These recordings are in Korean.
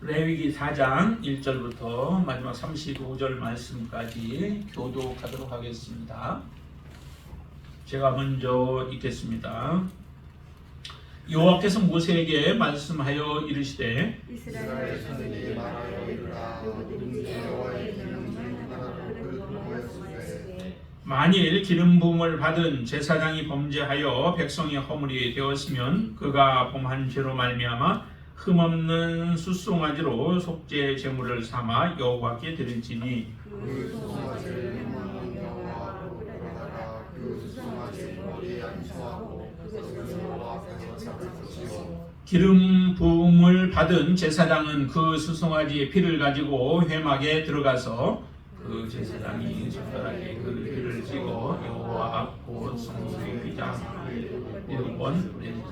레위기 4장 1절부터 마지막 35절 말씀까지 교독하도록 하겠습니다. 제가 먼저 읽겠습니다. 여호와께서 모세에게 말씀하여 이르시되 이스라엘 자손에게 말하여 이르라. 누구든지 여호와의 기름을 받아 그릇 부었으되 만일 기름 부음을 받은 제사장이 범죄하여 백성의 허물이 되었으면 그가 범한 죄로 말미암아 흠없는 숫송아지로 속죄 제물을 삼아 여호와께 드릴지니 그 수송아지를 행하는 여호와 앞으로 가다가 그 수송아지 머리에 안수하고 그것을 여호와 앞에서 잡을 것이요 기름 부음을 받은 제사장은 그 수송아지의 피를 가지고 회막에 들어가서 그 제사장이 젓가락에 그 피를 찍어 여호와 앞 곧 성소의 휘장을 7번 내리고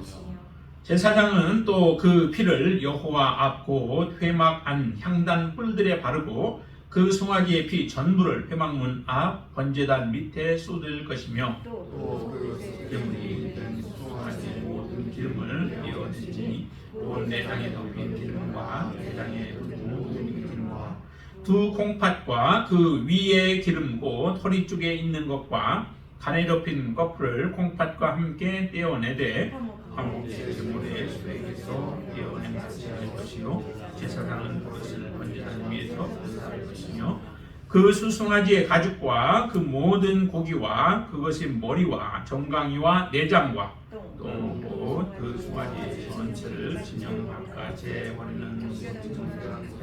제사장은 또 그 피를 여호와 앞 곧 회막 안 향단 뿔들에 바르고 그 송아지의 피 전부를 회막문 앞 번제단 밑에 쏟을 것이며 또그 기름이 든 송아지의 모든 기름을 떼어내지니 또 내장에 덮인 기름과 내장에 덮인 기름과 두 콩팥과 그 위에 기름 곧 허리 쪽에 있는 것과 간에 덮인 거풀을 콩팥과 함께 떼어내되 화목제 제물의 수액에서 떼어낸 같이 할 것이요 제사장은 그것을 번제단 위에서 불사할 것이며 그 수송아지의 가죽과 그 모든 고기와 그것의 머리와 정강이와 내장과 똥곧 송아지 전체를 진영 바깥에 버리는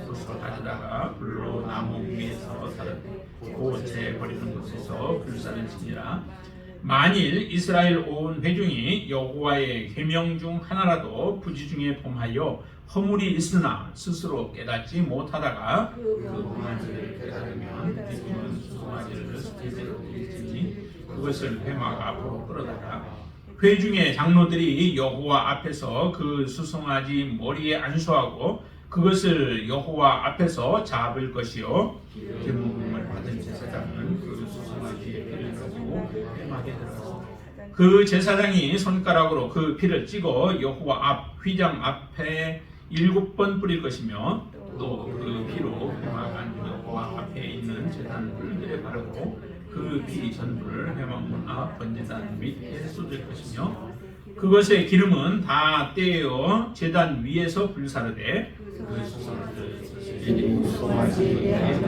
곳으로 가져다가 불로 나무 위에서 고체 버리는 곳에서 불사를지니라. 만일 이스라엘 온 회중이 여호와의 계명 중 하나라도 부지 중에 범하여 허물이 있으나 스스로 깨닫지 못하다가 그 송아지를 깨달으면 기쁨은 수송아지를 제대로 드릴지니 그것을 회막 앞으로 끌어다가 회중의 장로들이 여호와 앞에서 그 수송아지 머리에 안수하고 그것을 여호와 앞에서 잡을 것이요 기름부음을 받은 제사장은 그 수송아지의 피를 가지고 회막에 들어가서 그 제사장이 손가락으로 그 피를 찍어 여호와 앞 휘장 앞에 7번 뿌릴 것이며 또 그 피로 회막 안 여호와 앞에 있는 제단 뿔들에 바르고 그 피 전부를 회막문 앞 번제단 밑에 쏟을 것이며 그것의 기름은 다 떼어 제단 위에서 불사르되 그 수송아지에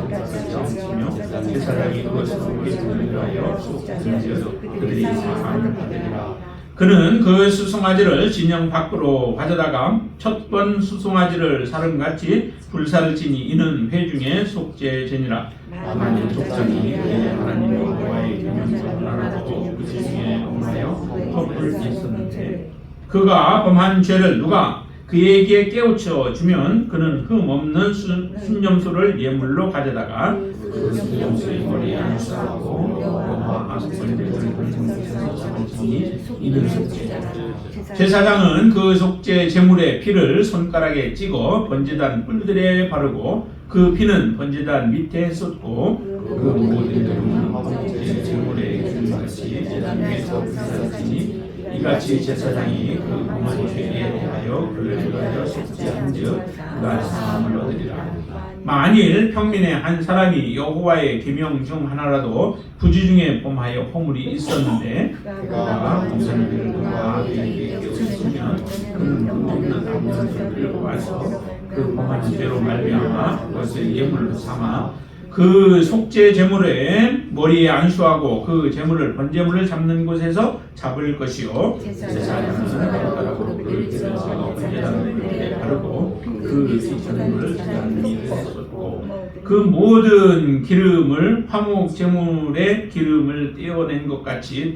얹으며 제사장이 그것을 고기를 위하여 속죄하여 그들이 사함을 받으리라. 그는 그 수송아지를 진영 밖으로 가져다가 첫 번 수송아지를 사름같이 불사를지니 이는 회중의 속죄제니라. 만일 족장이 그의 하나님 여호와의 계명을 알아도 그 중에 엄하여 허물이 있었는데 그가 범한 죄를 누가 그에게 깨우쳐 주면 그는 흠없는 순념소를 예물로 가져다가 그 순념소의 머리에 안수하고 여호와 앞 번제를 드리는 곳에서 잡을지니 이는 속죄제니라. 제사장은 그 속죄 제물의 피를 손가락에 찍어 번제단 뿔들에 바르고 그 피는 번제단 밑에 쏟고 그 모든 기름은 화목제 제물의 기름같이 제단 위에서 불사르지니 이같이 제사장이 그 범한 죄에 대하여 그를 위하여 속죄한즉 그가 사함을 얻으리라. 만일 평민의 한 사람이 여호와의 계명 중 하나라도 부지 중에 범하여 허물이 있었는데 그가 공산비를 그와 그에게 깨우치면 그는 흠없는 암염소를 끌고 와서 그 범한 죄로 말미암아 그것을 예물로 삼아 그 속죄 제물의 머리에 안수하고 그 제물을 번제물을 잡는 곳에서 잡을 것이요 제사장은 손가락으로 그를 찔러서 번제단에 바르고 그 제물을 제단 위에 쏟고 그 모든 기름을 화목 제물의 기름을 떼어낸 것 같이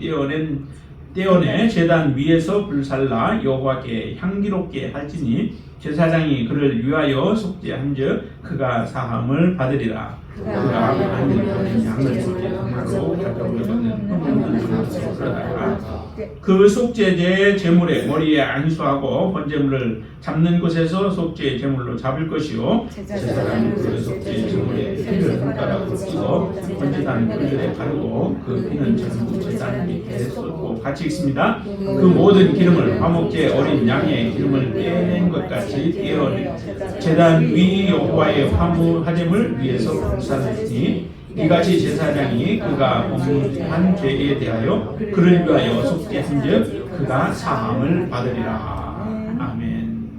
떼어내 제단 위에서 불살라 여호와께 향기롭게 할지니 제사장이 그를 위하여 속죄한즉 그가 사함을 받으리라. 그가 만일 양을 속죄함으로 가져오려거든 흠없는 것으로 그러다가 그 속죄제 제물의 머리에 안수하고 번제물을 잡는 곳에서 속죄 제물로 잡을 것이요 제사장은 그 속죄 제물의 피를 손가락으로 찍어 번제단 뿔들에 바르고 그 피는 전부 제단 밑에 쏟고 같이 읽습니다. 그 모든 기름을 화목제 어린 양의 기름을 빼낸 것 같이 같이 예언 제단 위 여호와의 화제물 위에서 봉사하니 이같이 제사장이 그가 범한 죄에 대하여 그를 위하여 속죄한즉 그가 사함을 받으리라. 아멘.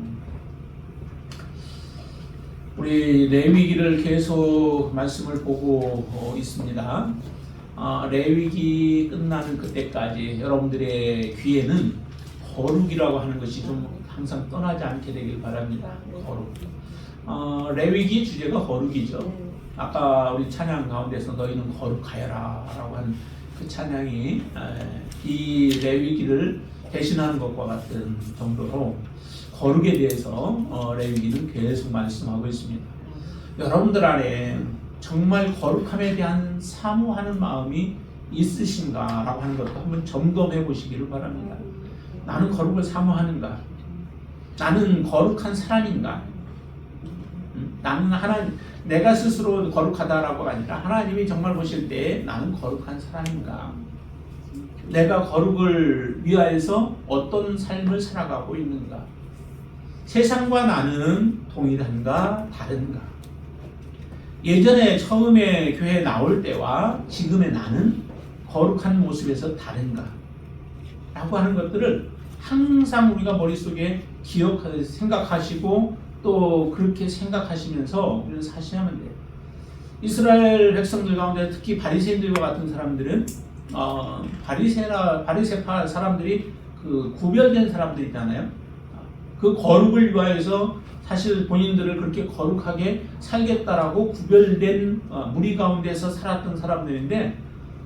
우리 레위기를 계속 말씀을 보고 있습니다. 레위기 끝나는 그때까지 여러분들의 귀에는 거룩이라고 하는 것이 좀 항상 떠나지 않게 되길 바랍니다. 거룩. 레위기 주제가 거룩이죠. 아까 우리 찬양 가운데서 너희는 거룩하여라 라고 한 그 찬양이 이 레위기를 대신하는 것과 같은 정도로 거룩에 대해서 레위기는 계속 말씀하고 있습니다. 여러분들 안에 정말 거룩함에 대한 사모하는 마음이 있으신가 라고 하는 것도 한번 점검해 보시기를 바랍니다. 나는 거룩을 사모하는가? 나는 거룩한 사람인가? 나는 하나님, 내가 스스로 거룩하다라고 아니라 하나님이 정말 보실 때 나는 거룩한 사람인가? 내가 거룩을 위하여서 어떤 삶을 살아가고 있는가? 세상과 나는 동일한가? 다른가? 예전에 처음에 교회에 나올 때와 지금의 나는 거룩한 모습에서 다른가? 라고 하는 것들을 항상 우리가 머릿속에 기억하고 생각하시고 또 그렇게 생각하시면서 우리는 사시하면 돼요. 이스라엘 백성들 가운데 특히 바리새인들과 같은 사람들은 바리새파 사람들이 그 구별된 사람들이잖아요. 그 거룩을 위하여서 사실 본인들을 그렇게 거룩하게 살겠다라고 구별된 무리 가운데서 살았던 사람들인데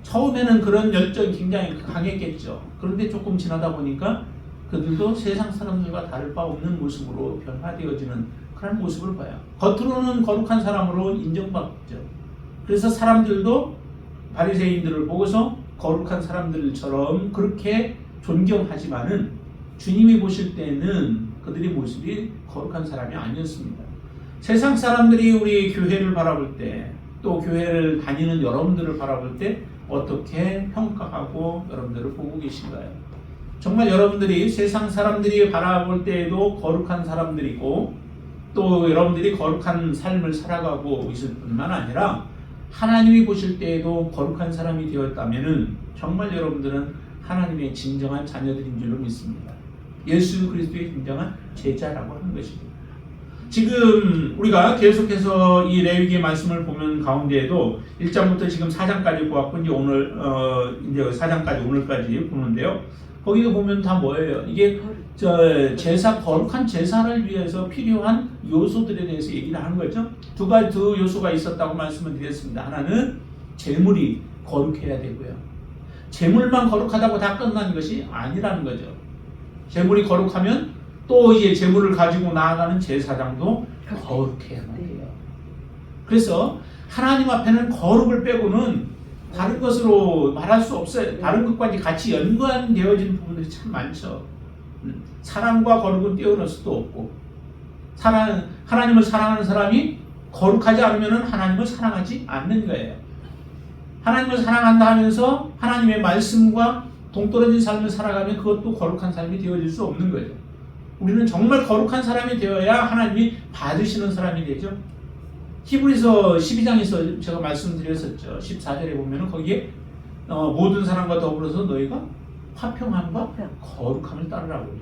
처음에는 그런 열정이 굉장히 강했겠죠. 그런데 조금 지나다 보니까 그들도 세상 사람들과 다를 바 없는 모습으로 변화되어지는 그런 모습을 봐요. 겉으로는 거룩한 사람으로 인정받죠. 그래서 사람들도 바리새인들을 보고서 거룩한 사람들처럼 그렇게 존경하지만은 주님이 보실 때는 그들의 모습이 거룩한 사람이 아니었습니다. 세상 사람들이 우리 교회를 바라볼 때, 또 교회를 다니는 여러분들을 바라볼 때 어떻게 평가하고 여러분들을 보고 계신가요? 정말 여러분들이 세상 사람들이 바라볼 때에도 거룩한 사람들이고 또 여러분들이 거룩한 삶을 살아가고 있을 뿐만 아니라 하나님이 보실 때에도 거룩한 사람이 되었다면 정말 여러분들은 하나님의 진정한 자녀들인 줄로 믿습니다. 예수 그리스도의 진정한 제자라고 하는 것입니다. 지금 우리가 계속해서 이 레위기의 말씀을 보면 가운데에도 1장부터 지금 4장까지 보았고 이제 오늘 이제 4장까지 오늘까지 보는데요. 거기에 보면 다 뭐예요? 이게 제사 거룩한 제사를 위해서 필요한 요소들에 대해서 얘기를 하는 거죠. 두 요소가 있었다고 말씀을 드렸습니다. 하나는 제물이 거룩해야 되고요. 제물만 거룩하다고 다 끝나는 것이 아니라는 거죠. 제물이 거룩하면 또 이제 제물을 가지고 나아가는 제사장도 거룩해야만 돼요. 그래서 하나님 앞에는 거룩을 빼고는 다른 것으로 말할 수 없어요. 다른 것과 같이 연관되어진 부분들이 참 많죠. 사랑과 거룩은 떼어놓을 수도 없고, 하나님을 사랑하는 사람이 거룩하지 않으면 하나님을 사랑하지 않는 거예요. 하나님을 사랑한다 하면서 하나님의 말씀과 동떨어진 삶을 살아가면 그것도 거룩한 삶이 되어질 수 없는 거예요. 우리는 정말 거룩한 사람이 되어야 하나님이 받으시는 사람이 되죠. 히브리서 12장에서 제가 말씀드렸었죠. 14절에 보면은 거기에 모든 사람과 더불어서 너희가 화평함과 거룩함을 따르라고 해요.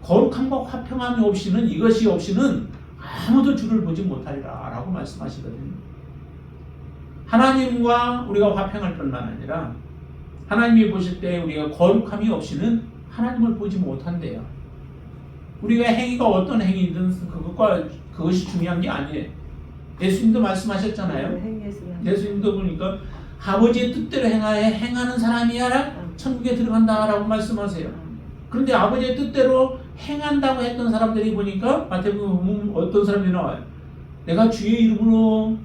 거룩함과 화평함이 없이는 이것이 없이는 아무도 주를 보지 못하리라 라고 말씀하시거든요. 하나님과 우리가 화평할 뿐만 아니라 하나님이 보실 때 우리가 거룩함이 없이는 하나님을 보지 못한대요. 우리가 행위가 어떤 행위든 그것이 중요한 게 아니에요. 예수님도 말씀하셨잖아요. 예수님도 보니까 아버지의 뜻대로 행하는 사람이야 천국에 들어간다라고 말씀하세요. 그런데 아버지의 뜻대로 행한다고 했던 사람들이 보니까 마태복음 어떤 사람들이 나와요. 내가 주의 이름으로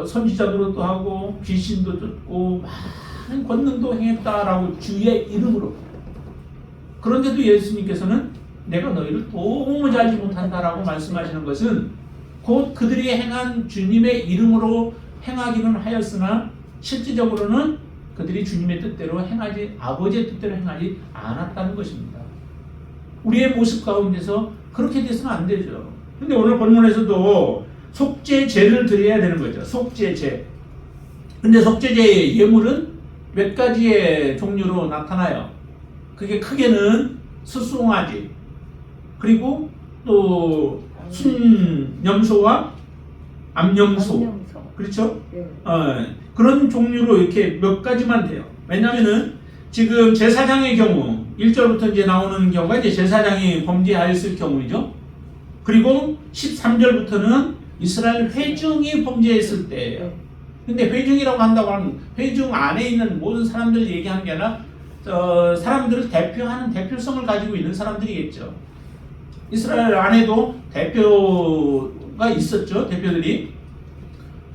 선지자 노릇도 하고 귀신도 쫓고 많은 권능도 행했다라고 주의 이름으로. 그런데도 예수님께서는 내가 너희를 도무지 알지 못한다라고 말씀하시는 것은 곧 그들이 행한 주님의 이름으로 행하기는 하였으나 실질적으로는 그들이 주님의 뜻대로 아버지의 뜻대로 행하지 않았다는 것입니다. 우리의 모습 가운데서 그렇게 돼서는 안 되죠. 근데 오늘 본문에서도 속죄제를 드려야 되는 거죠. 속죄제. 근데 속죄제의 예물은 몇 가지의 종류로 나타나요. 그게 크게는 수송아지, 그리고 또 순염소와 암염소. 그렇죠? 네. 그런 종류로 이렇게 몇 가지만 돼요. 왜냐면은 지금 제사장의 경우 1절부터 이제 나오는 경우가 이제 제사장이 범죄하였을 경우이죠. 그리고 13절부터는 이스라엘 회중이 범죄했을 때예요. 근데 회중이라고 한다고 하면 회중 안에 있는 모든 사람들 얘기하는 게 아니라 사람들을 대표하는 대표성을 가지고 있는 사람들이겠죠. 이스라엘 안에도 대표가 있었죠. 대표들이.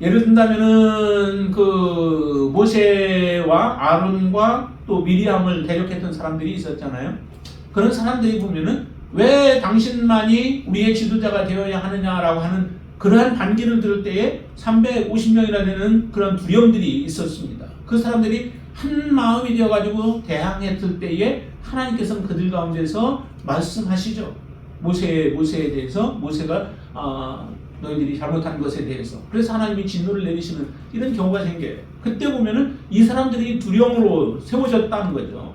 예를 든다면은 그 모세와 아론과 또 미리암을 대적했던 사람들이 있었잖아요. 그런 사람들이 보면은 왜 당신만이 우리의 지도자가 되어야 하느냐라고 하는 그러한 반기를 들을 때에 350명이나 되는 그런 두려움들이 있었습니다. 그 사람들이 한 마음이 되어가지고 대항했을 때에 하나님께서는 그들 가운데서 말씀하시죠. 모세에 대해서 모세가 너희들이 잘못한 것에 대해서 그래서 하나님이 진노를 내리시는 이런 경우가 생겨요. 그때 보면은 이 사람들이 두려움으로 세워졌다는 거죠.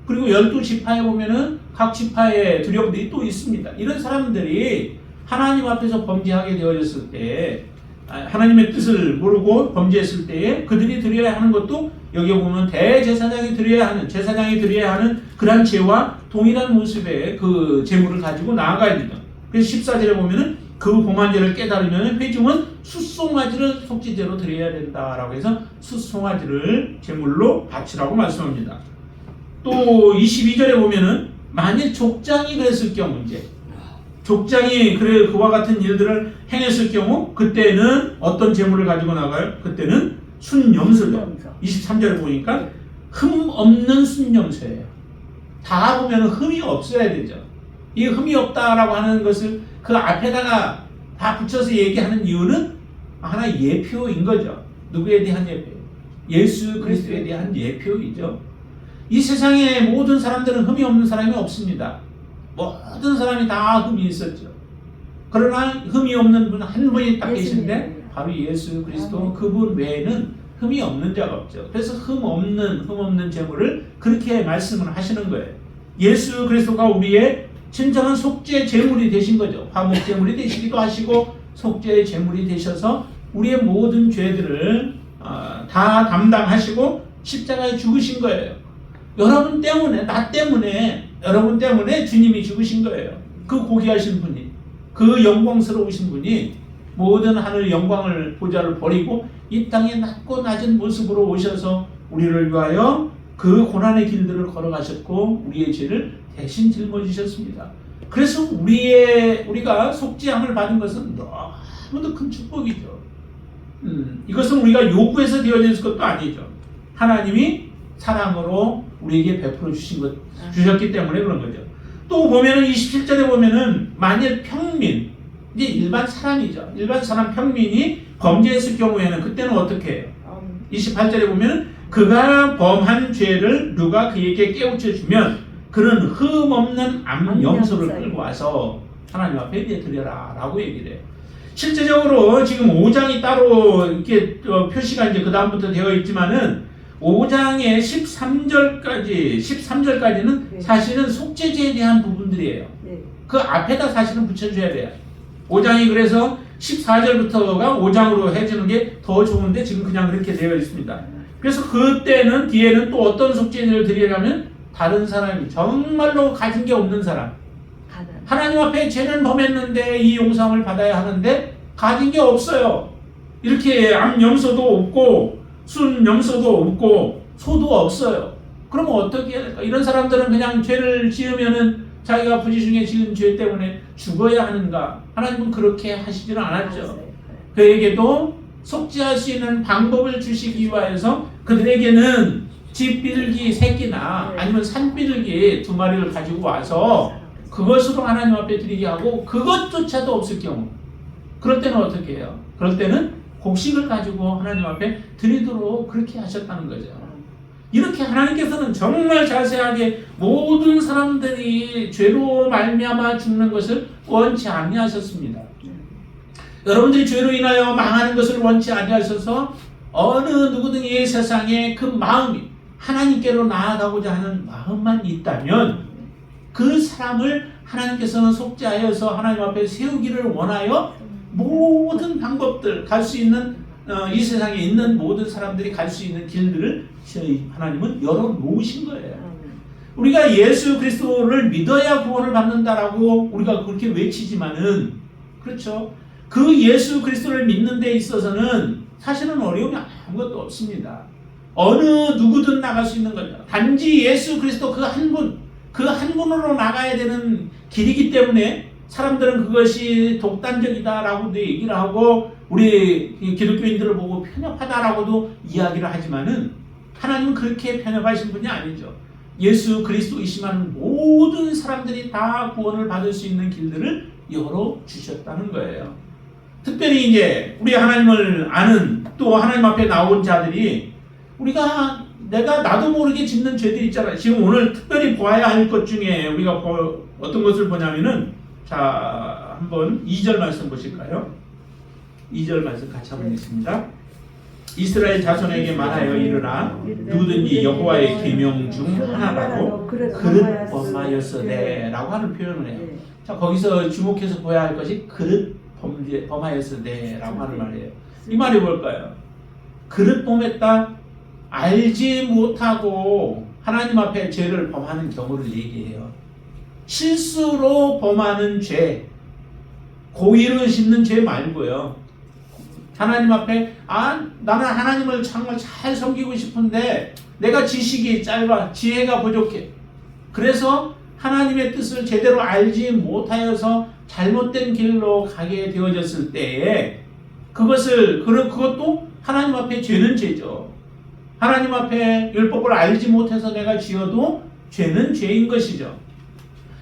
그리고 12지파에 보면은 각 지파의 두려움들이 또 있습니다. 이런 사람들이 하나님 앞에서 범죄하게 되어졌을 때 하나님의 뜻을 모르고 범죄했을 때에 그들이 드려야 하는 것도 여기 보면 대제사장이 드려야 하는 그러한 죄와 동일한 모습의 그 제물을 가지고 나아가야 되죠. 그래서 14절에 보면은 그 범한 죄를 깨달으면 회중은 숫송아지를 속죄제로 드려야 된다라고 해서 숫송아지를 제물로 바치라고 말씀합니다. 또 22절에 보면은 만일 족장이 그랬을 경우 이제 족장이 그와 같은 일들을 행했을 경우 그때는 어떤 제물을 가지고 나가요? 그때는 순염소죠. 23절에 보니까 흠 없는 순염소예요. 다 보면 흠이 없어야 되죠. 이 흠이 없다라고 하는 것을 그 앞에다가 다 붙여서 얘기하는 이유는 하나의 예표인 거죠. 누구에 대한 예표예요? 예수 그리스도에 대한 예표이죠. 이 세상에 모든 사람들은 흠이 없는 사람이 없습니다. 모든 사람이 다 흠이 있었죠. 그러나 흠이 없는 분 한 분이 딱 계신데 바로 예수 그리스도 그분 외에는 흠이 없는 자가 없죠. 그래서 흠 없는 제물을 그렇게 말씀을 하시는 거예요. 예수 그리스도가 우리의 진정한 속죄 제물이 되신 거죠. 화목 제물이 되시기도 하시고 속죄 제물이 되셔서 우리의 모든 죄들을 다 담당하시고 십자가에 죽으신 거예요. 여러분 때문에, 나 때문에, 여러분 때문에 주님이 죽으신 거예요. 그 고귀하신 분이, 그 영광스러우신 분이 모든 하늘 영광을 보좌를 버리고 이 땅에 낮고 낮은 모습으로 오셔서 우리를 위하여 그 고난의 길들을 걸어가셨고 우리의 죄를 대신 짊어지셨습니다. 그래서 우리가 속죄함을 받은 것은 너무도 큰 축복이죠. 이것은 우리가 요구해서 되어진 것도 아니죠. 하나님이 사랑으로 우리에게 베풀어 주셨기 때문에 그런 거죠. 또 보면은 27절에 보면은 만일 평민, 이제 일반 사람이죠. 일반 사람 평민이 범죄했을 경우에는 그때는 어떻게 해요? 28절에 보면은 그가 범한 죄를 누가 그에게 깨우쳐 주면 그는 흠 없는 암염소를 끌고 와서 하나님 앞에 드려라 라고 얘기를 해요. 실제적으로 지금 5장이 따로 이렇게 표시가 이제 그 다음부터 되어 있지만은 5장의 13절까지는 사실은 속죄제에 대한 부분들이에요. 그 앞에다 사실은 붙여줘야 돼요. 5장이 그래서 14절부터가 5장으로 해주는 게 더 좋은데 지금 그냥 그렇게 되어 있습니다. 그래서 그때는 뒤에는 또 어떤 속죄제를 드리려면 다른 사람이 정말로 가진 게 없는 사람, 하나님 앞에 죄는 범했는데 이 용서함을 받아야 하는데 가진 게 없어요. 이렇게 암염소도 없고 순염소도 없고 소도 없어요. 그러면 어떻게 해야 될까? 이런 사람들은 그냥 죄를 지으면은 자기가 부지중에 지은 죄 때문에 죽어야 하는가? 하나님은 그렇게 하시지는 않았죠. 그에게도 속죄할 수 있는 방법을 주시기 위하여서 그들에게는 집비둘기 3개나 아니면 산비둘기 2마리를 가지고 와서 그것으로 하나님 앞에 드리게 하고 그것조차도 없을 경우 그럴 때는 어떻게 해요? 그럴 때는 곡식을 가지고 하나님 앞에 드리도록 그렇게 하셨다는 거죠. 이렇게 하나님께서는 정말 자세하게 모든 사람들이 죄로 말미암아 죽는 것을 원치 아니하셨습니다. 여러분들이 죄로 인하여 망하는 것을 원치 아니하셔서 어느 누구든지 세상에 그 마음이 하나님께로 나아가고자 하는 마음만 있다면 그 사람을 하나님께서는 속죄하여서 하나님 앞에 세우기를 원하여 모든 방법들 갈 수 있는 이 세상에 있는 모든 사람들이 갈 수 있는 길들을 하나님은 열어놓으신 거예요. 우리가 예수 그리스도를 믿어야 구원을 받는다라고 우리가 그렇게 외치지만은 그렇죠. 그 예수 그리스도를 믿는 데 있어서는 사실은 어려움이 아무것도 없습니다. 어느 누구든 나갈 수 있는 거죠. 단지 예수 그리스도 그 한 분, 그 한 분으로 나가야 되는 길이기 때문에 사람들은 그것이 독단적이다라고도 얘기를 하고 우리 기독교인들을 보고 편협하다라고도 이야기를 하지만은 하나님은 그렇게 편협하신 분이 아니죠. 예수 그리스도이시만 모든 사람들이 다 구원을 받을 수 있는 길들을 열어주셨다는 거예요. 특별히 이제 우리 하나님을 아는 또 하나님 앞에 나온 자들이 내가 나도 모르게 짓는 죄들이 있잖아요. 지금 오늘 특별히 보아야 할 것 중에 우리가 어떤 것을 보냐면은 자, 한번 2절 말씀 보실까요? 2절 말씀 같이 한번 읽습니다. 이스라엘 자손에게 말하여 이르라 누구든지 여호와의 계명 중 하나라도 그릇 범하였으되 라고 하는 표현을 해요. 자, 거기서 주목해서 보아야 할 것이 그릇 범하였으되 라고 하는 말이에요. 이 말이 뭘까요? 그릇 범했다, 알지 못하고 하나님 앞에 죄를 범하는 경우를 얘기해요. 실수로 범하는 죄, 고의로 짓는 죄 말고요. 하나님 앞에 나는 하나님을 정말 잘 섬기고 싶은데 내가 지식이 짧아, 지혜가 부족해. 그래서 하나님의 뜻을 제대로 알지 못하여서 잘못된 길로 가게 되어졌을 때에 그것도 하나님 앞에 죄는 죄죠. 하나님 앞에 율법을 알지 못해서 내가 지어도 죄는 죄인 것이죠.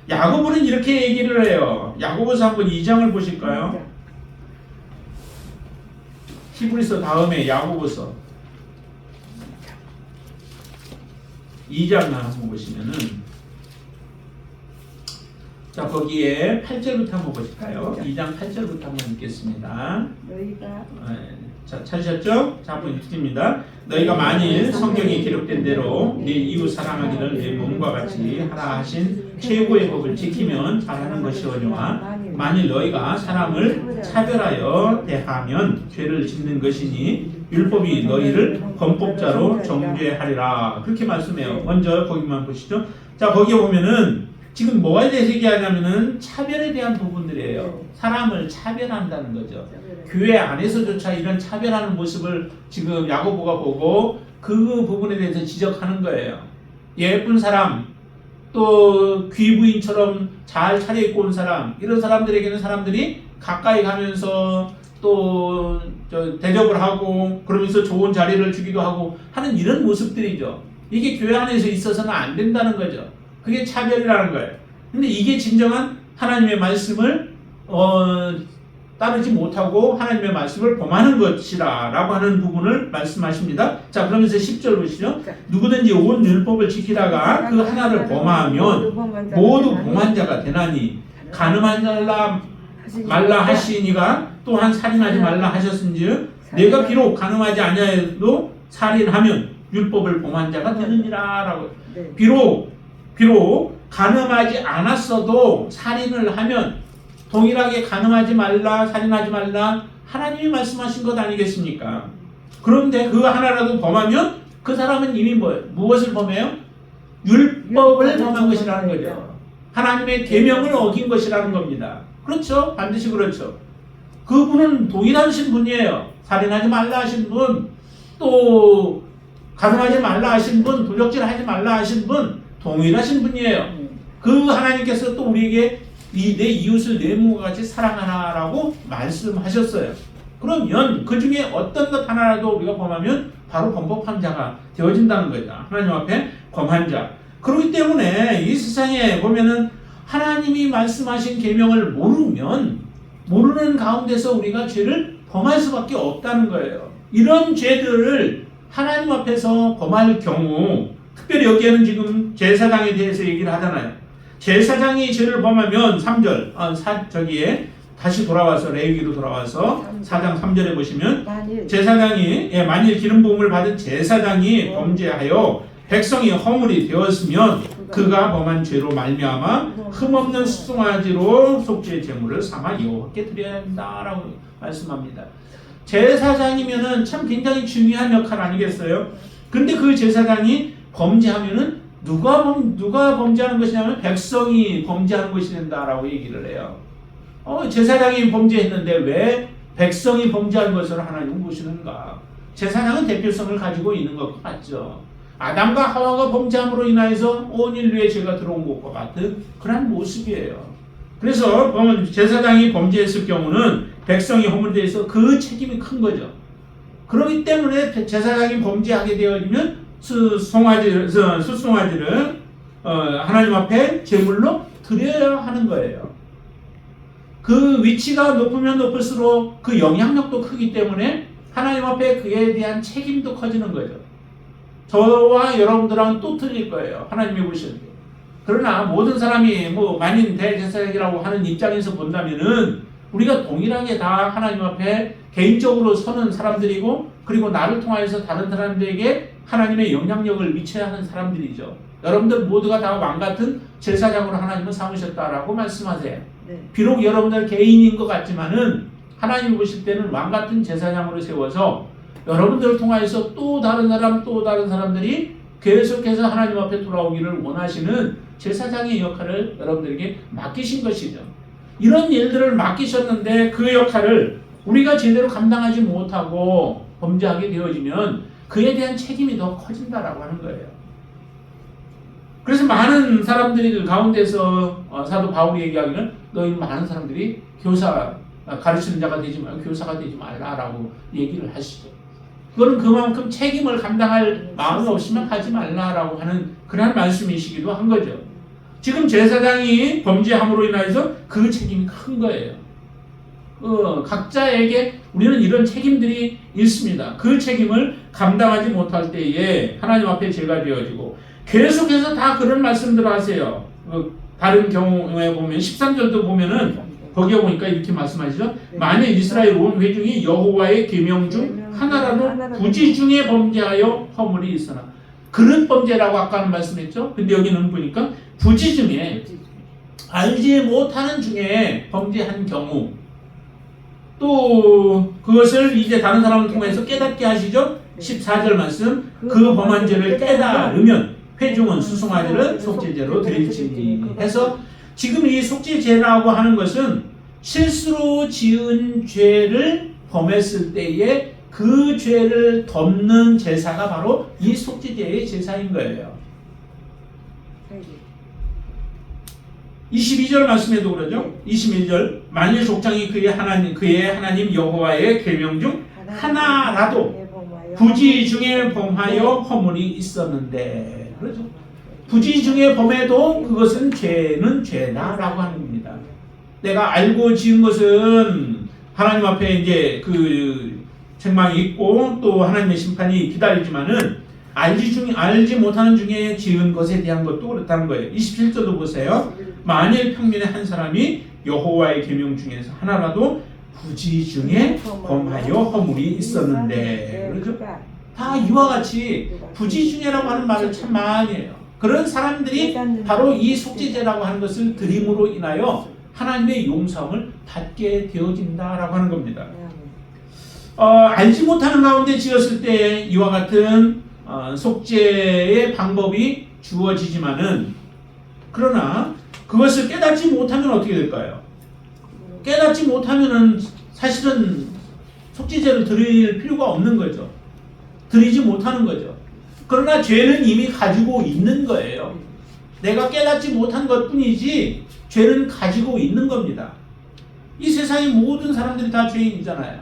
야고보는 이렇게 얘기를 해요. 야고보서 한번 2장을 보실까요? 히브리서 다음에 야고보서 2장을 한번 보시면은 자, 거기에 8절부터 한번 보실까요? 2장 8절부터 한번 읽겠습니다. 자, 찾으셨죠? 자, 한번 읽습니다. 너희가 만일 성경에 기록된 대로 네 이웃 사랑하기를 내 몸과 같이 하라 하신 최고의 법을 지키면 잘하는 것이오니와 만일 너희가 사람을 차별하여 대하면 죄를 짓는 것이니 율법이 너희를 범법자로 정죄하리라. 그렇게 말씀해요. 먼저 거기만 보시죠. 자, 거기에 보면은 지금 뭐에 대해서 얘기하냐면은 차별에 대한 부분들이에요. 사람을 차별한다는 거죠. 교회 안에서조차 이런 차별하는 모습을 지금 야고보가 보고 그 부분에 대해서 지적하는 거예요. 예쁜 사람, 또 귀부인처럼 잘 차려입고 온 사람, 이런 사람들에게는 사람들이 가까이 가면서 또 대접을 하고 그러면서 좋은 자리를 주기도 하고 하는 이런 모습들이죠. 이게 교회 안에서 있어서는 안 된다는 거죠. 그게 차별이라는 거예요. 근데 이게 진정한 하나님의 말씀을 따르지 못하고 하나님의 말씀을 범하는 것이라 라고 하는 부분을 말씀하십니다. 자, 그러면서 10절 보시죠. 누구든지 온 율법을 지키다가 그 하나를 범하면 모두 범한 자가 되나니 가늠하지 말라 하시니가 또한 살인하지 말라 하셨은즉 내가 비록 가늠하지 아니하여도 살인하면 율법을 범한 자가 되느니라 라고. 비록 가늠하지 않았어도 살인을 하면 동일하게 가늠하지 말라, 살인하지 말라 하나님이 말씀하신 것 아니겠습니까? 그런데 그 하나라도 범하면 그 사람은 이미 무엇을 범해요? 율법을 범한 것이라는 거죠. 하나님의 계명을 어긴 것이라는 겁니다. 그렇죠? 반드시 그렇죠. 그분은 동일하신 분이에요. 살인하지 말라 하신 분, 또 가늠하지 말라 하신 분, 도적질하지 말라 하신 분, 동일하신 분이에요. 그 하나님께서 또 우리에게 내 이웃을 내 몸과 같이 사랑하라라고 말씀하셨어요. 그러면 그 중에 어떤 것 하나라도 우리가 범하면 바로 범법한 자가 되어진다는 거죠. 하나님 앞에 범한 자. 그렇기 때문에 이 세상에 보면은 하나님이 말씀하신 계명을 모르는 가운데서 우리가 죄를 범할 수밖에 없다는 거예요. 이런 죄들을 하나님 앞에서 범할 경우, 특별히 여기에는 지금 제사장에 대해서 얘기를 하잖아요. 제사장이 죄를 범하면 3절, 저기에 다시 돌아와서 레위기로 돌아와서 4장 3절에 보시면 제사장이 만일 기름 부음을 받은 제사장이 범죄하여 백성이 허물이 되었으면 그가 범한 죄로 말미암아 흠없는 수송아지로 속죄의 제물을 삼아 여호와께 드려야 한다라고 말씀합니다. 제사장이면은 참 굉장히 중요한 역할 아니겠어요? 근데 그 제사장이 범죄하면은 누가 범죄하는 것이냐면 백성이 범죄하는 것이 된다라고 얘기를 해요. 제사장이 범죄했는데 왜 백성이 범죄한 것을 하나님은 보시는가? 제사장은 대표성을 가지고 있는 것 같죠. 아담과 하와가 범죄함으로 인하여서 온 인류의 죄가 들어온 것과 같은 그런 모습이에요. 그래서 제사장이 범죄했을 경우는 백성이 허물되어서 그 책임이 큰 거죠. 그렇기 때문에 제사장이 범죄하게 되어지면 수송아지를 하나님 앞에 제물로 드려야 하는 거예요. 그 위치가 높으면 높을수록 그 영향력도 크기 때문에 하나님 앞에 그에 대한 책임도 커지는 거죠. 저와 여러분들은 또 틀릴 거예요. 하나님이 보시는 게. 그러나 모든 사람이 만인 대제사장이라고 하는 입장에서 본다면은 우리가 동일하게 다 하나님 앞에 개인적으로 서는 사람들이고, 그리고 나를 통하여서 다른 사람들에게 하나님의 영향력을 미쳐야 하는 사람들이죠. 여러분들 모두가 다 왕같은 제사장으로 하나님은 삼으셨다라고 말씀하세요. 네. 비록 여러분들 개인인 것 같지만은 하나님이 보실 때는 왕같은 제사장으로 세워서 여러분들을 통하여서 또 다른 사람들이 계속해서 하나님 앞에 돌아오기를 원하시는 제사장의 역할을 여러분들에게 맡기신 것이죠. 이런 일들을 맡기셨는데 그 역할을 우리가 제대로 감당하지 못하고 범죄하게 되어지면 그에 대한 책임이 더 커진다라고 하는 거예요. 그래서 많은 사람들이 그 가운데서 사도 바울이 얘기하기는 너희 많은 사람들이 가르치는 자가 되지 말고 교사가 되지 말라라고 얘기를 하시죠. 그거는 그만큼 책임을 감당할 마음이 없으면 하지 말라라고 하는 그런 말씀이시기도 한 거죠. 지금 제사장이 범죄함으로 인해서 그 책임이 큰 거예요. 각자에게 우리는 이런 책임들이 있습니다. 그 책임을 감당하지 못할 때에 하나님 앞에 죄가 되어지고, 계속해서 다 그런 말씀들을 하세요. 다른 경우에 보면 13절도 보면은 거기에 보니까 이렇게 말씀하시죠. 만일 이스라엘 온 회중이 여호와의 계명 중 하나라도 부지 중에 범죄하여 허물이 있으나, 그릇 범죄라고 아까는 말씀했죠. 근데 여기는 보니까 부지 중에, 알지 못하는 중에 범죄한 경우, 또 그것을 이제 다른 사람을 통해서 깨닫게 하시죠. 14절 말씀, 그 범한 죄를 깨달으면 회중은 수송아지를 속죄제로 드릴지니 해서, 지금 이 속죄제라고 하는 것은 실수로 지은 죄를 범했을 때에 그 죄를 덮는 제사가 바로 이 속죄제의 제사인 거예요. 22절 말씀에도 그러죠. 21절, 만일 족장이 그의 하나님 여호와의 계명 중 하나라도 부지 중에 범하여 허물이 있었는데, 그렇죠? 부지 중에 범해도 그것은 죄는 죄다라고 하는 겁니다. 내가 알고 지은 것은 하나님 앞에 이제 그 책망이 있고 또 하나님의 심판이 기다리지만은 알지 못하는 중에 지은 것에 대한 것도 그렇다는 거예요. 27절도 보세요. 만일 평민의 한 사람이 여호와의 계명 중에서 하나라도 부지 중에 범하여 허물이 있었는데, 그렇죠? 다 이와 같이 부지 중에라고 하는 말을 참 많이 해요. 그런 사람들이 바로 이 속죄제라고 하는 것을 드림으로 인하여 하나님의 용서를 받게 되어진다라고 하는 겁니다. 알지 못하는 가운데 지었을 때 이와 같은 속죄의 방법이 주어지지만은, 그러나 그것을 깨닫지 못하면 어떻게 될까요? 깨닫지 못하면은 사실은 속죄제를 드릴 필요가 없는 거죠. 드리지 못하는 거죠. 그러나 죄는 이미 가지고 있는 거예요. 내가 깨닫지 못한 것뿐이지 죄는 가지고 있는 겁니다. 이 세상의 모든 사람들이 다 죄인이잖아요.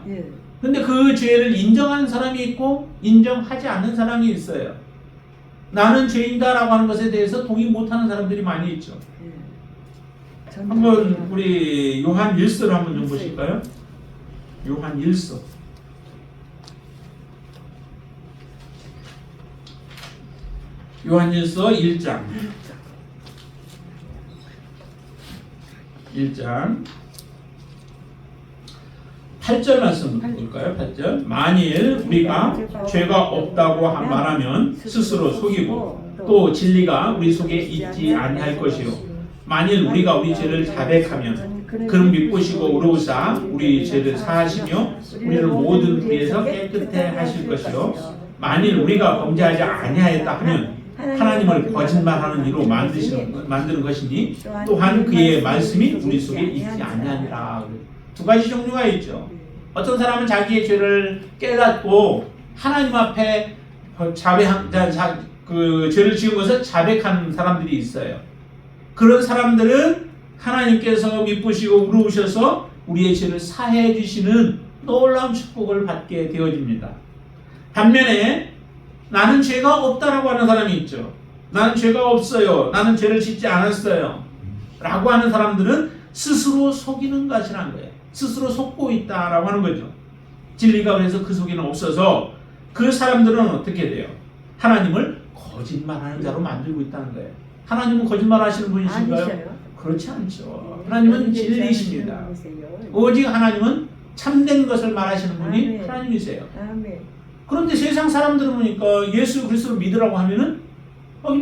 근데 그 죄를 인정하는 사람이 있고 인정하지 않는 사람이 있어요. 나는 죄인다라고 하는 것에 대해서 동의 못하는 사람들이 많이 있죠. 한번 우리 요한 1서를 한번 좀 보실까요? 요한 1서. 요한일서 1장 8절 말씀 볼까요? 8절. 만일 우리가 죄가 없다고 말하면 스스로 속이고 또 진리가 우리 속에 있지 아니할 것이요. 만일 우리가 우리 죄를 자백하면 그는 믿으시고 의로우사 우리 죄를 사하시며 우리를 모든 불의에서 깨끗해 하실 것이요. 만일 우리가 범죄하지 아니하였다 하면 하나님을 거짓말하는 이로 만드는 것이니 또한 그의 말씀이 우리 속에 있지 아니하니라. 두 가지 종류가 있죠. 어떤 사람은 자기의 죄를 깨닫고 하나님 앞에 그 죄를 지은 것을 자백하는 사람들이 있어요. 그런 사람들은 하나님께서 미쁘시고 의로우셔서 우리의 죄를 사해 주시는 놀라운 축복을 받게 되어집니다. 반면에 나는 죄가 없다라고 하는 사람이 있죠. 나는 죄가 없어요. 나는 죄를 짓지 않았어요. 라고 하는 사람들은 스스로 속이는 것이라는 거예요. 스스로 속고 있다라고 하는 거죠. 진리가 그래서 그 속에는 없어서 그 사람들은 어떻게 돼요? 하나님을 거짓말하는 자로 만들고 있다는 거예요. 하나님은 거짓말하시는 분이신가요? 아니셔요? 그렇지 않죠. 하나님은 진리이십니다. 오직 하나님은 참된 것을 말하시는 분이 아멘. 하나님이세요. 아멘. 그런데 세상 사람들은 보니까 예수 그리스도를 믿으라고 하면은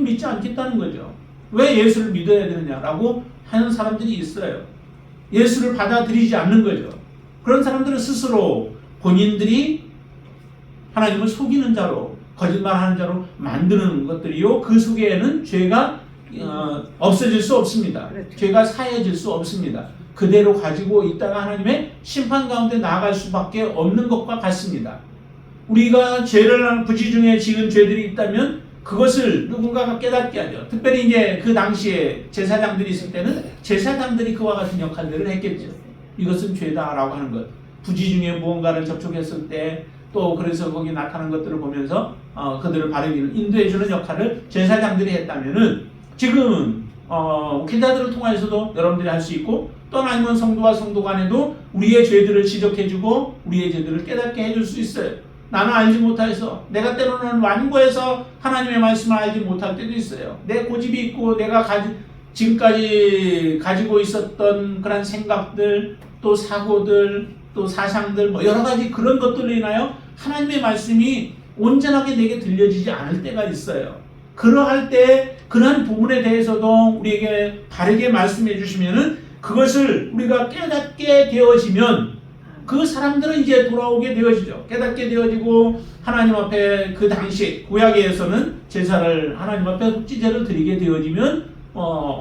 믿지 않겠다는 거죠. 왜 예수를 믿어야 되느냐라고 하는 사람들이 있어요. 예수를 받아들이지 않는 거죠. 그런 사람들은 스스로 본인들이 하나님을 속이는 자로, 거짓말하는 자로 만드는 것들이요. 그 속에는 죄가 없어질 수 없습니다. 그렇죠. 죄가 사해질 수 없습니다. 그대로 가지고 있다가 하나님의 심판 가운데 나아갈 수밖에 없는 것과 같습니다. 우리가 죄를 부지 중에 지은 죄들이 있다면 그것을 누군가가 깨닫게 하죠. 특별히 이제 그 당시에 제사장들이 있을 때는 제사장들이 그와 같은 역할들을 했겠죠. 이것은 죄다라고 하는 것. 부지 중에 무언가를 접촉했을 때 또 그래서 거기 나타난 것들을 보면서 그들을 바르게 인도해주는 역할을 제사장들이 했다면은 지금은 목회자들을 통해서도 여러분들이 할 수 있고 또 아니면 성도와 성도 간에도 우리의 죄들을 지적해주고 우리의 죄들을 깨닫게 해줄 수 있어요. 나는 알지 못해서 내가 때로는 완고해서 하나님의 말씀을 알지 못할 때도 있어요. 내 고집이 있고 내가 지금까지 가지고 있었던 그런 생각들 또 사고들 또 사상들 여러 가지 그런 것들로 인하여 하나님의 말씀이 온전하게 내게 들려지지 않을 때가 있어요. 그러할 때 그런 부분에 대해서도 우리에게 바르게 말씀해 주시면은 그것을 우리가 깨닫게 되어지면 그 사람들은 이제 돌아오게 되어지죠. 깨닫게 되어지고 하나님 앞에 그 당시 구약에서는 제사를 하나님 앞에 속죄제를 드리게 되어지면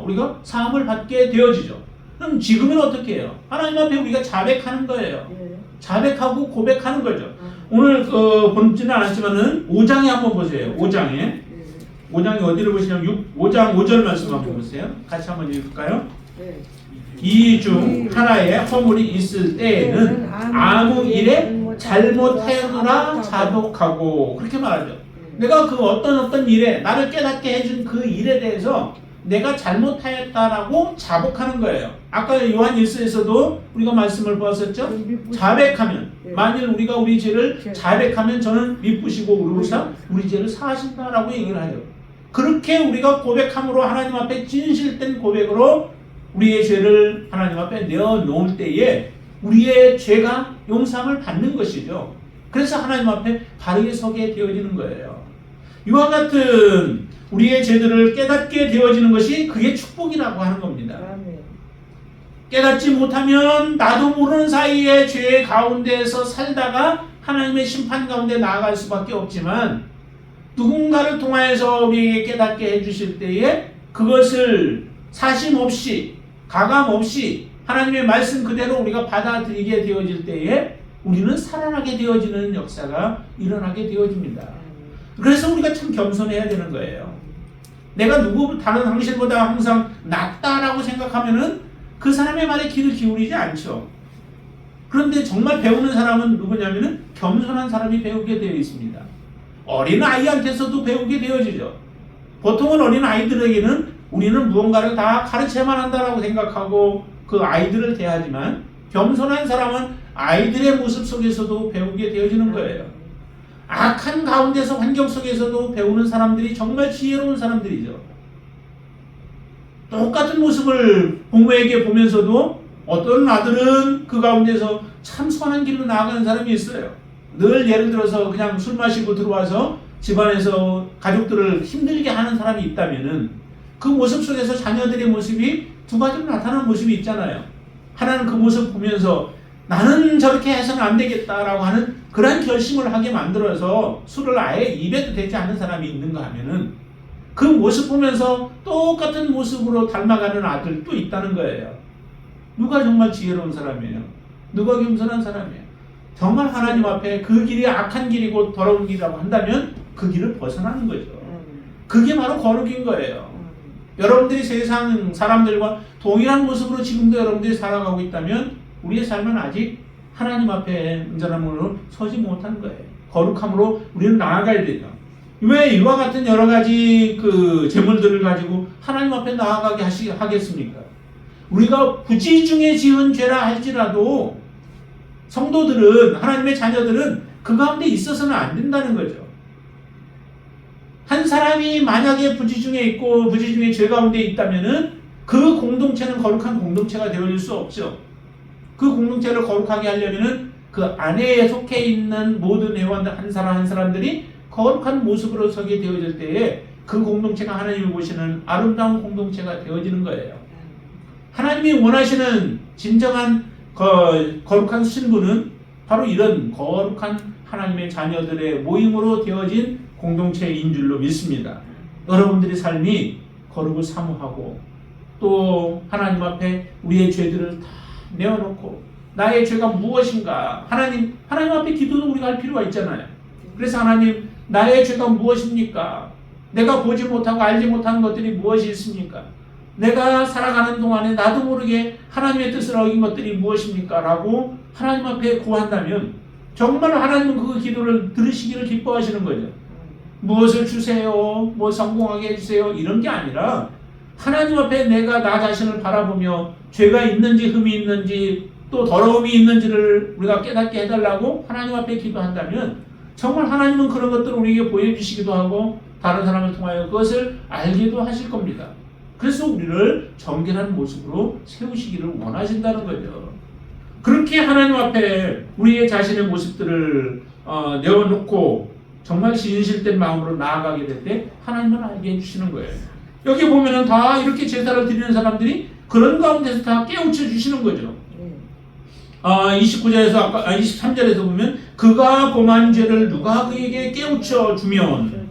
우리가 사함을 받게 되어지죠. 그럼 지금은 어떻게 해요? 하나님 앞에 우리가 자백하는 거예요. 자백하고 고백하는 거죠. 오늘 본지는 않았지만은 5장에 한번 보세요. 5장에 어디를 보시냐면 5장 5절 말씀 한번 보세요. 같이 한번 읽을까요? 이 중 하나의 허물이 있을 때에는 아무 일에 잘못하였노라 자복하고 그렇게 말하죠. 내가 그 어떤 일에 나를 깨닫게 해준 그 일에 대해서 내가 잘못하였다라고 자복하는 거예요. 아까 요한일서에서도 우리가 말씀을 보았었죠. 자백하면 만일 우리가 우리 죄를 자백하면 저는 미쁘시고 의로우사 우리 죄를 사하신다라고 얘기를 하죠. 그렇게 우리가 고백함으로 하나님 앞에 진실된 고백으로 우리의 죄를 하나님 앞에 내어놓을 때에 우리의 죄가 용서함을 받는 것이죠. 그래서 하나님 앞에 바르게 서게 되어지는 거예요. 이와 같은 우리의 죄들을 깨닫게 되어지는 것이 그게 축복이라고 하는 겁니다. 깨닫지 못하면 나도 모르는 사이에 죄 가운데에서 살다가 하나님의 심판 가운데 나아갈 수밖에 없지만 누군가를 통하여서 우리에게 깨닫게 해주실 때에 그것을 사심 없이 가감 없이 하나님의 말씀 그대로 우리가 받아들이게 되어질 때에 우리는 살아나게 되어지는 역사가 일어나게 되어집니다. 그래서 우리가 참 겸손해야 되는 거예요. 내가 다른 당신보다 항상 낫다라고 생각하면은 그 사람의 말에 귀를 기울이지 않죠. 그런데 정말 배우는 사람은 누구냐면은 겸손한 사람이 배우게 되어 있습니다. 어린 아이한테서도 배우게 되어지죠. 보통은 어린 아이들에게는 우리는 무언가를 다 가르쳐야만 한다라고 생각하고 그 아이들을 대하지만 겸손한 사람은 아이들의 모습 속에서도 배우게 되어지는 거예요. 악한 가운데서 환경 속에서도 배우는 사람들이 정말 지혜로운 사람들이죠. 똑같은 모습을 부모에게 보면서도 어떤 아들은 그 가운데서 참 선한 길로 나아가는 사람이 있어요. 늘 예를 들어서 그냥 술 마시고 들어와서 집안에서 가족들을 힘들게 하는 사람이 있다면은 그 모습 속에서 자녀들의 모습이 두 가지로 나타나는 모습이 있잖아요. 하나는 그 모습 보면서 나는 저렇게 해서는 안 되겠다라고 하는 그런 결심을 하게 만들어서 술을 아예 입에도 대지 않는 사람이 있는가 하면은 그 모습 보면서 똑같은 모습으로 닮아가는 아들도 있다는 거예요. 누가 정말 지혜로운 사람이에요? 누가 겸손한 사람이에요? 정말 하나님 앞에 그 길이 악한 길이고 더러운 길이라고 한다면 그 길을 벗어나는 거죠. 그게 바로 거룩인 거예요. 여러분들이 세상 사람들과 동일한 모습으로 지금도 여러분들이 살아가고 있다면 우리의 삶은 아직 하나님 앞에 온전함으로 서지 못한 거예요. 거룩함으로 우리는 나아가야 되죠. 왜 이와 같은 여러 가지 그 재물들을 가지고 하나님 앞에 나아가게 하겠습니까? 우리가 부지중에 지은 죄라 할지라도 성도들은, 하나님의 자녀들은 그 가운데 있어서는 안 된다는 거죠. 한 사람이 만약에 부지중에 있고 부지중에 죄 가운데 있다면은 그 공동체는 거룩한 공동체가 되어질 수 없죠. 그 공동체를 거룩하게 하려면은 그 안에 속해 있는 모든 회원들 한 사람 한 사람들이 거룩한 모습으로 서게 되어질 때에 그 공동체가 하나님이 보시는 아름다운 공동체가 되어지는 거예요. 하나님이 원하시는 진정한 거룩한 신부는 바로 이런 거룩한 하나님의 자녀들의 모임으로 되어진 공동체인 줄로 믿습니다. 여러분들의 삶이 거룩을 사모하고 또 하나님 앞에 우리의 죄들을 다 내어놓고 나의 죄가 무엇인가 하나님 앞에 기도는 우리가 할 필요가 있잖아요. 그래서 하나님 나의 죄가 무엇입니까? 내가 보지 못하고 알지 못하는 것들이 무엇이 있습니까? 내가 살아가는 동안에 나도 모르게 하나님의 뜻을 어긴 것들이 무엇입니까? 라고 하나님 앞에 구한다면 정말 하나님은 그 기도를 들으시기를 기뻐하시는 거죠. 무엇을 주세요? 뭐 성공하게 해주세요? 이런 게 아니라 하나님 앞에 내가 나 자신을 바라보며 죄가 있는지 흠이 있는지 또 더러움이 있는지를 우리가 깨닫게 해달라고 하나님 앞에 기도한다면 정말 하나님은 그런 것들을 우리에게 보여주시기도 하고 다른 사람을 통하여 그것을 알기도 하실 겁니다. 그래서 우리를 정결한 모습으로 세우시기를 원하신다는 거죠. 그렇게 하나님 앞에 우리의 자신의 모습들을 내어놓고 정말 진실된 마음으로 나아가게 될 때 하나님은 알게 해주시는 거예요. 여기 보면은 다 이렇게 제사를 드리는 사람들이 그런 가운데서 다 깨우쳐 주시는 거죠. 29절에서 아까 23절에서 보면 그가 범한 죄를 누가 그에게 깨우쳐 주면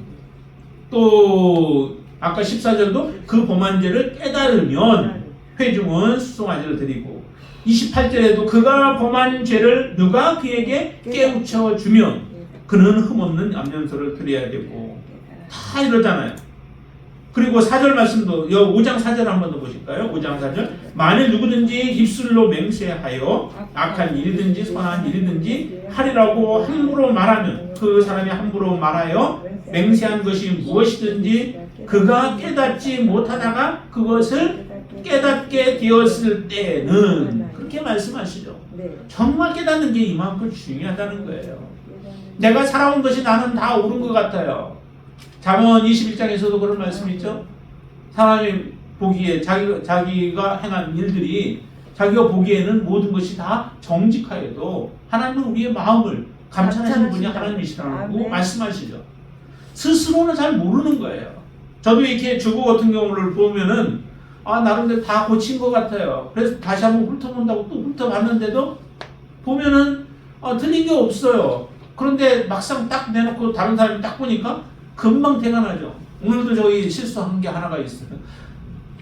또 아까 14절도 그 범한 죄를 깨달으면 회중은 수송아지를 드리고 28절에도 그가 범한 죄를 누가 그에게 깨우쳐 주면 그는 흠없는 암염소를 드려야 되고 다 이러잖아요. 그리고 4절 말씀도 5장 4절 한번 더 보실까요? 5장 4절 만일 누구든지 입술로 맹세하여 악한 일이든지 선한 일이든지 하리라고 함부로 말하면 그 사람이 함부로 말하여 맹세한 것이 무엇이든지 그가 깨닫지 못하다가 그것을 깨닫게 되었을 때는 그렇게 말씀하시죠. 정말 깨닫는 게 이만큼 중요하다는 거예요. 내가 살아온 것이 나는 다 옳은 것 같아요. 잠언 21장에서도 그런 말씀이 있죠. 사람이 보기에 자기가 행한 일들이 자기가 보기에는 모든 것이 다 정직하여도 하나님은 우리의 마음을 감찰하시는 분이 하나님이시라고 말씀하시죠. 스스로는 잘 모르는 거예요. 저도 이렇게 주고 같은 경우를 보면은 나름대로 다 고친 것 같아요. 그래서 다시 한번 훑어본다고 또 훑어봤는데도 보면은 틀린 게 없어요. 그런데 막상 딱 내놓고 다른 사람이 딱 보니까 금방 태가 나죠. 오늘도 저희 실수한 게 하나가 있어요.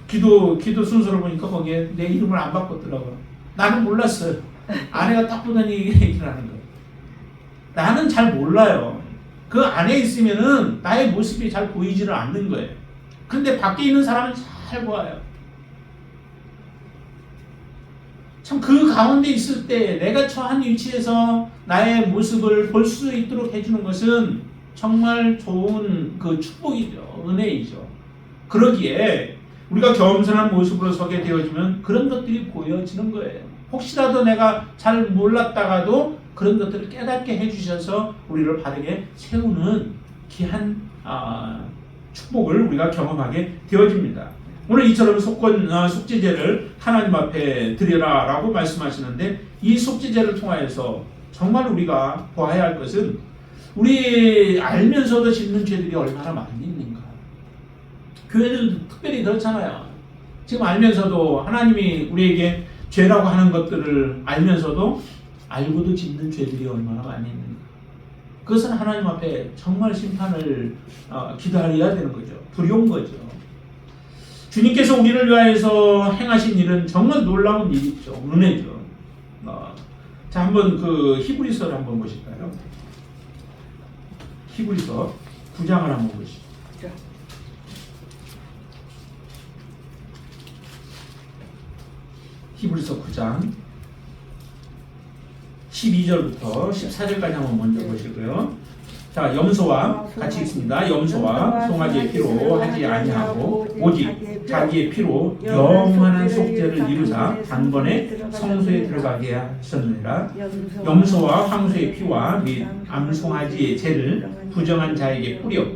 기도 순서를 보니까 거기에 내 이름을 안 바꿨더라고요. 나는 몰랐어요. 아내가 딱 보더니 얘기를 하는 거예요. 나는 잘 몰라요. 그 안에 있으면은 나의 모습이 잘 보이지를 않는 거예요. 근데 밖에 있는 사람은 잘 보아요. 참 그 가운데 있을 때 내가 처한 위치에서 나의 모습을 볼 수 있도록 해주는 것은 정말 좋은 그 축복이죠. 은혜이죠. 그러기에 우리가 겸손한 모습으로 서게 되어지면 그런 것들이 보여지는 거예요. 혹시라도 내가 잘 몰랐다가도 그런 것들을 깨닫게 해주셔서 우리를 바르게 세우는 귀한 축복을 우리가 경험하게 되어집니다. 오늘 이처럼 속죄제를 하나님 앞에 드려라 라고 말씀하시는데, 이 속죄제를 통하여서 정말 우리가 보아야 할 것은 우리 알면서도 짓는 죄들이 얼마나 많이 있는가. 교회들 특별히 그렇잖아요. 지금 알면서도 하나님이 우리에게 죄라고 하는 것들을 알면서도 알고도 짓는 죄들이 얼마나 많이 있는가. 그것은 하나님 앞에 정말 심판을 기다려야 되는 거죠. 두려운 거죠. 주님께서 우리를 위하여서 행하신 일은 정말 놀라운 일이죠. 은혜죠. 자, 한번 그 히브리서를 한번 보실까요? 히브리서 9장을 한번 보시죠. 히브리서 9장 12절부터 14절까지 한번 먼저 보시고요. 자, 염소와 같이 있습니다. 염소와 송아지의 피로 하지 아니하고 오직 자기의 피로 영원한 속죄를 이루사 단번에 성소에 들어가게 하셨느니라. 염소와 황소의 피와 및 암송아지의 죄를 부정한 자에게 뿌려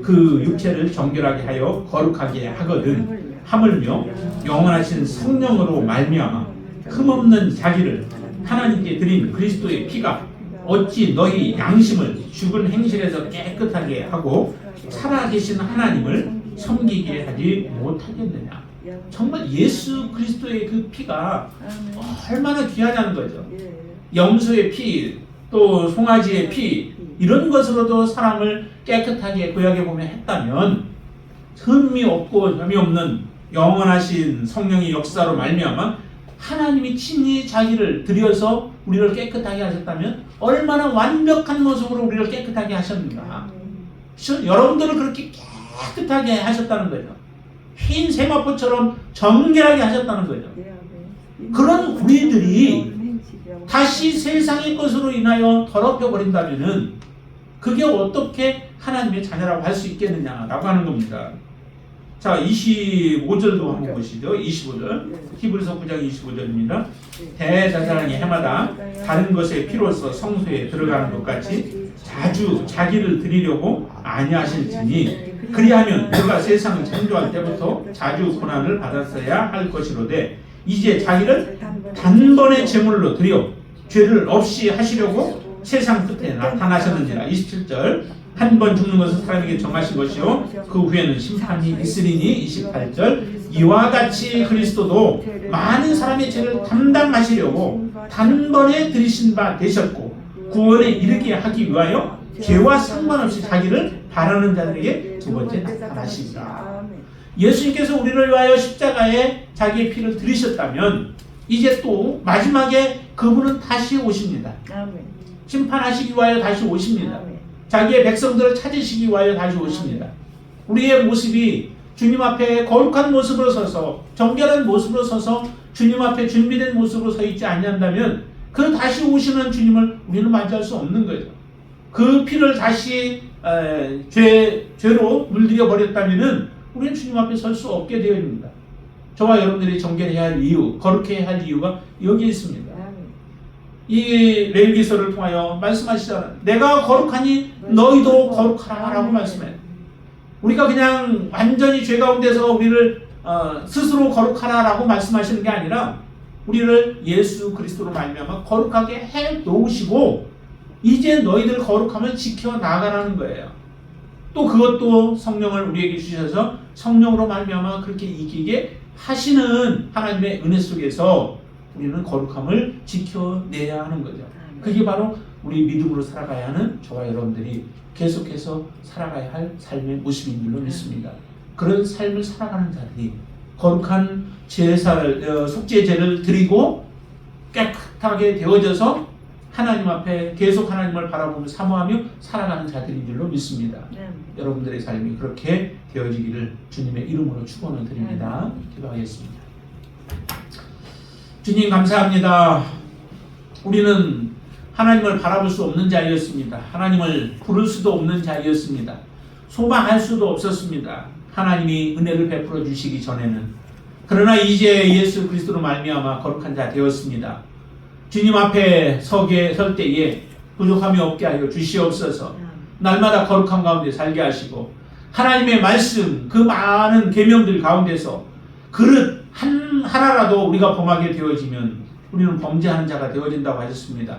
그 육체를 정결하게 하여 거룩하게 하거든 하물며 영원하신 성령으로 말미암아 흠없는 자기를 하나님께 드린 그리스도의 피가 어찌 너희 양심을 죽은 행실에서 깨끗하게 하고 살아계신 하나님을 섬기게 하지 못하겠느냐. 정말 예수 그리스도의 그 피가 얼마나 귀하다는 거죠. 염소의 피, 또 송아지의 피, 이런 것으로도 사람을 깨끗하게 구약에 보면 했다면, 흠이 없고 점이 없는 영원하신 성령의 역사로 말미암아 하나님이 친히 자기를 들여서 우리를 깨끗하게 하셨다면 얼마나 완벽한 모습으로 우리를 깨끗하게 하셨는가. 여러분들을 그렇게 깨끗하게 하셨다는 거죠. 흰 세마포처럼 정결하게 하셨다는 거죠. 그런 우리들이 다시 세상의 것으로 인하여 더럽혀 버린다면은 그게 어떻게 하나님의 자녀라고 할 수 있겠느냐라고 하는 겁니다. 자, 25절도 한번 보시죠. 25절. 히브리서 9장 25절입니다. 대자사랑이 해마다 다른 것의 피로써 성소에 들어가는 것 같이 자주 자기를 드리려고 아니하실지니 그리하면 그가 세상을 창조할 때부터 자주 고난을 받았어야 할 것이로되 이제 자기를 단번에 제물로 드려 죄를 없이 하시려고 세상 끝에 나타나셨느니라. 27절. 한 번 죽는 것은 사람에게 정하신 것이요 그 후에는 심판이 있으리니. 28절. 이와 같이 그리스도도 많은 사람의 죄를 담당하시려고 단번에 들이신 바 되셨고 구원에 이르게 하기 위하여 죄와 상관없이 자기를 바라는 자들에게 두 번째 나타나시리라. 예수님께서 우리를 위하여 십자가에 자기의 피를 들이셨다면 이제 또 마지막에 그분은 다시 오십니다. 심판하시기 위하여 다시 오십니다. 자기의 백성들을 찾으시기 위하여 다시 오십니다. 우리의 모습이 주님 앞에 거룩한 모습으로 서서 정결한 모습으로 서서 주님 앞에 준비된 모습으로 서 있지 않는다면 그 다시 오시는 주님을 우리는 맞이할 수 없는 거죠. 그 피를 다시 죄로 물들여 버렸다면 우리는 주님 앞에 설 수 없게 되어집니다. 저와 여러분들이 정결해야 할 이유, 거룩해야 할 이유가 여기에 있습니다. 이 레위기서를 통하여 말씀하시잖아요. 내가 거룩하니 너희도 거룩하라 라고 말씀해요. 우리가 그냥 완전히 죄 가운데서 우리를 스스로 거룩하라 라고 말씀하시는 게 아니라 우리를 예수 그리스도로 말미암아 거룩하게 해 놓으시고 이제 너희들 거룩함을 지켜 나가라는 거예요. 또 그것도 성령을 우리에게 주셔서 성령으로 말미암아 그렇게 이기게 하시는 하나님의 은혜 속에서 우리는 거룩함을 지켜내야 하는 거죠. 그게 바로 우리 믿음으로 살아가야 하는 저와 여러분들이 계속해서 살아가야 할 삶의 모습인 줄로 믿습니다. 그런 삶을 살아가는 자들이 거룩한 속죄제를 드리고 깨끗하게 되어져서 하나님 앞에 계속 하나님을 바라보며 사모하며 살아가는 자들인 줄로 믿습니다. 여러분들의 삶이 그렇게 되어지기를 주님의 이름으로 축원을 드립니다. 기도하겠습니다. 주님 감사합니다. 우리는 하나님을 바라볼 수 없는 자였습니다. 하나님을 부를 수도 없는 자였습니다. 소망할 수도 없었습니다. 하나님이 은혜를 베풀어 주시기 전에는. 그러나 이제 예수 그리스도로 말미암아 거룩한 자 되었습니다. 주님 앞에 설 때에 부족함이 없게 하여 주시옵소서. 날마다 거룩함 가운데 살게 하시고 하나님의 말씀 그 많은 계명들 가운데서 그릇 하나라도 우리가 범하게 되어지면 우리는 범죄하는 자가 되어진다고 하셨습니다.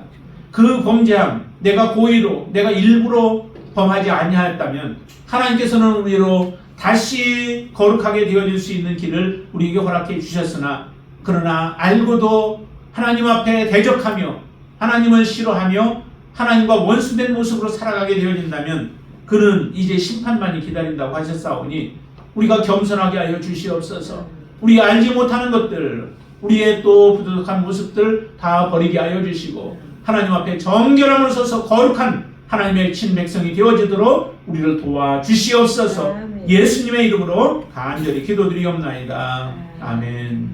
그 범죄함, 내가 고의로, 내가 일부러 범하지 아니하였다면 하나님께서는 우리로 다시 거룩하게 되어질 수 있는 길을 우리에게 허락해 주셨으나, 그러나 알고도 하나님 앞에 대적하며 하나님을 싫어하며 하나님과 원수된 모습으로 살아가게 되어진다면 그는 이제 심판만이 기다린다고 하셨사오니 우리가 겸손하게 하여 주시옵소서. 우리가 알지 못하는 것들, 우리의 또 부족한 모습들 다 버리게 하여 주시고 하나님 앞에 정결함을 써서 거룩한 하나님의 친백성이 되어지도록 우리를 도와주시옵소서. 예수님의 이름으로 간절히 기도드리옵나이다. 아멘.